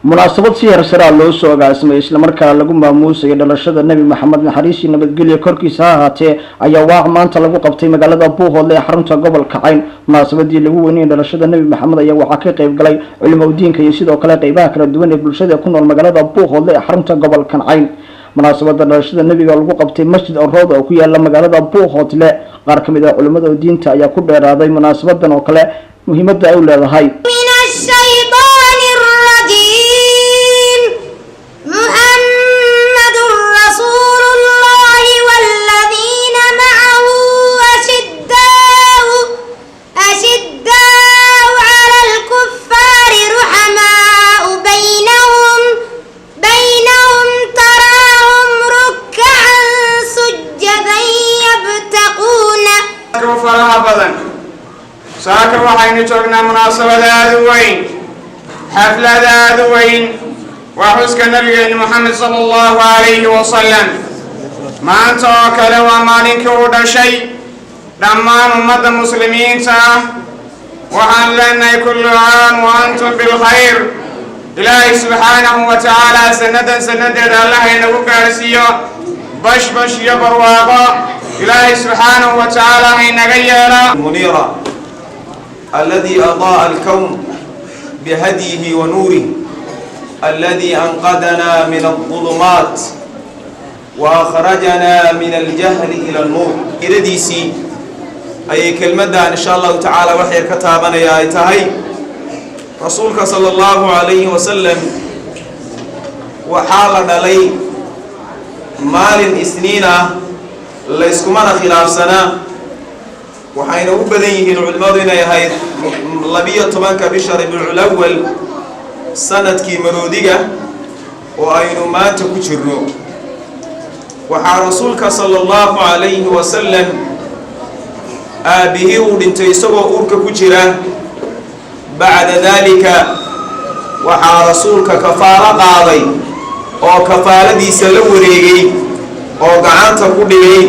munaasabad si heersara loo soo agaasimay isla markaa lagu maamuusay dhalashada nabi maxamed naxariis iyo nabadgelyo korkiisa ha ahaatee ayaa waax maanta lagu qabtay magaalada Buuhoodle ee xarunta gobolka Cayn. munaasabadii lagu weynay dhalashada nabi maxamed ayaa waxaa ka qayb galay culimo diinka iyo sidoo kale qaybaha kala duwan ee bulshada ku nool magaalada Buuhoodle ee xarunta gobolka Cayn. munaasabada dhalashada nabiga lagu qabtay masjid Rood oo ku yaala magaalada Buuhoodle. qaar ka mid ah culimada diinta ayaa ku dheeraaday munaasabadan oo kale muhiimadda ay u leedahay. saaka waxaynu joognaa munaasabadaada weyn xafladaada weyn waa xuska nabigeena Muhammad sallallahu alayhi wa sallam. maanta oo kale waa maalinkii uu dhashay dhammaan ummadda muslimiinta waxaan leenahay kullu caam wa antum bil khayr. ilaahay subxaanahu wa ta'ala sanadeeda allah inagu gaarsiiyo bash iyo barwaaqo. ilaahay subxaanahu wa ta'ala inaga yeelo munira الذي أضاء الكون بهديه ونوره الذي أنقذنا من الظلمات وأخرجنا من الجهل إلى النور. إلى ديسي أي كلمة إن شاء الله تعالى وحي كتابنا يا إتهي رسولك صلى الله عليه وسلم وحالنا لي مال إسنين ليسكمنا خلاف سنة waxayna u badan yihiin culimadu inay ahayd 12 bishar Rabiul Awwal sanadkii maroodiga oo aynu maanta ku jirno. waxaa rasuulka sallallahu alayhi wa sallam aabihi uu dhintay isagoo uurka ku jira. bacda dalika waxaa rasuulka kafaara qaaday oo kafaaladiisa la wareegay oo gacanta ku dhigay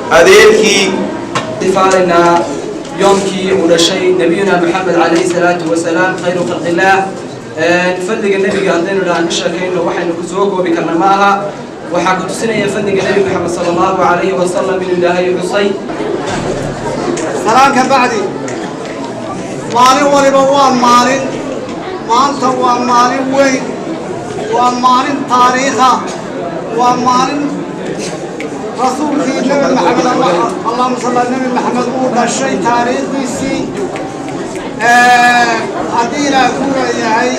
adeerkii احتفالنا يومكي ونشي نبينا محمد عليه الصلاة والسلام خير خلق الله. نفدق النبي عندنا لا نشكين وحنا كسوق وبكرنا معها وحكت سنة يفدق النبي محمد صلى الله عليه وسلم من الله يحصي. سلامك بعدي مالين ولبوان مالين مالته ومالين وين ومالين تاريخه ومالين رسول في النبي محمد اللهم صل على النبي محمد وده الشيء تاريخي سي عدينا كورة يا هاي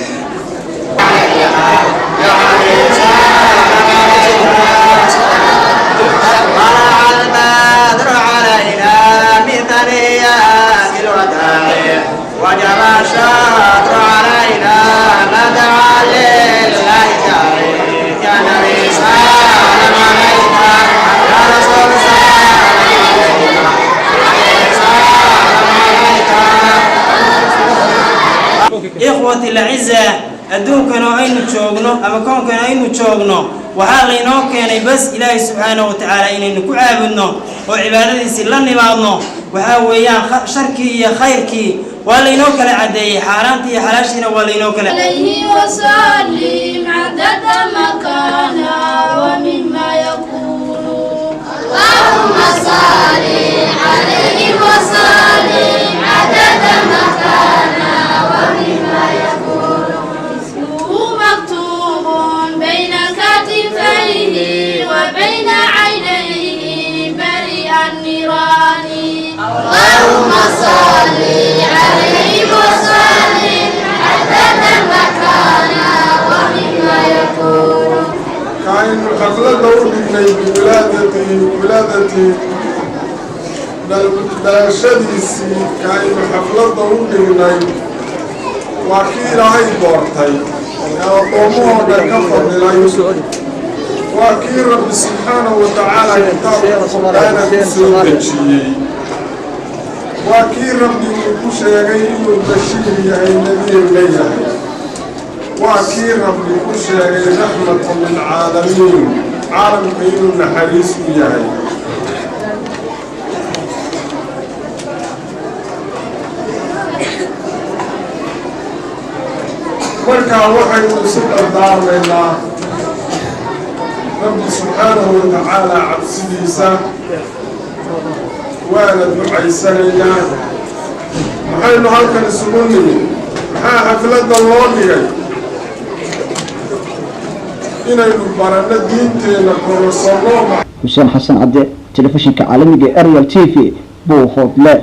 طلع البدر علينا من ثنيات الوداع وجب الشطر علينا ندعى لله تعالى يا نبي سلام عليك إخوتي الأعزة أدونكنا أين تشوغنو أما كونكنا أين تشوغنو وحالينو كان بس إلهي سبحانه وتعالى إنه كعابنو وعبادتي سلني بعضنو وحاويان شركي خيركي ولينو كلا عدي حارانتي حلاشنا ولينو كلا عليه وسلم عدد مكانا ومما يكون اللهم صل عليه وسلم عدد مكانا ومما يكون اسمه مكتوب بين كتفيه وبين عينيه بريء النيران اللهم صل عليه وسلم عدد مكانا ومما يكون كائن قبل دوري ولادتي دلشديسي كائن قبل دوري وكيل هاي بورتي وطموه كفر للايوسف وكيل رب سبحانه وتعالى كتاب القرآن بسوء وكيل رب يقول البشير يا النبي إليه وكيل رب يقول رحمة للعالمين عالم قيل النحريس إياه markaa waxaynu isu dardaarmaynaa rabbi subxaanahu watacaala cabsidiisa waana ducaysanaynaa maxaynu halkan isugu nimid maxaa xafladda loo dhigay inaynu baranno diinteenna kororsanno xuseen xasan cadde telefishinka caalamiga Ariel TV Buuhoodle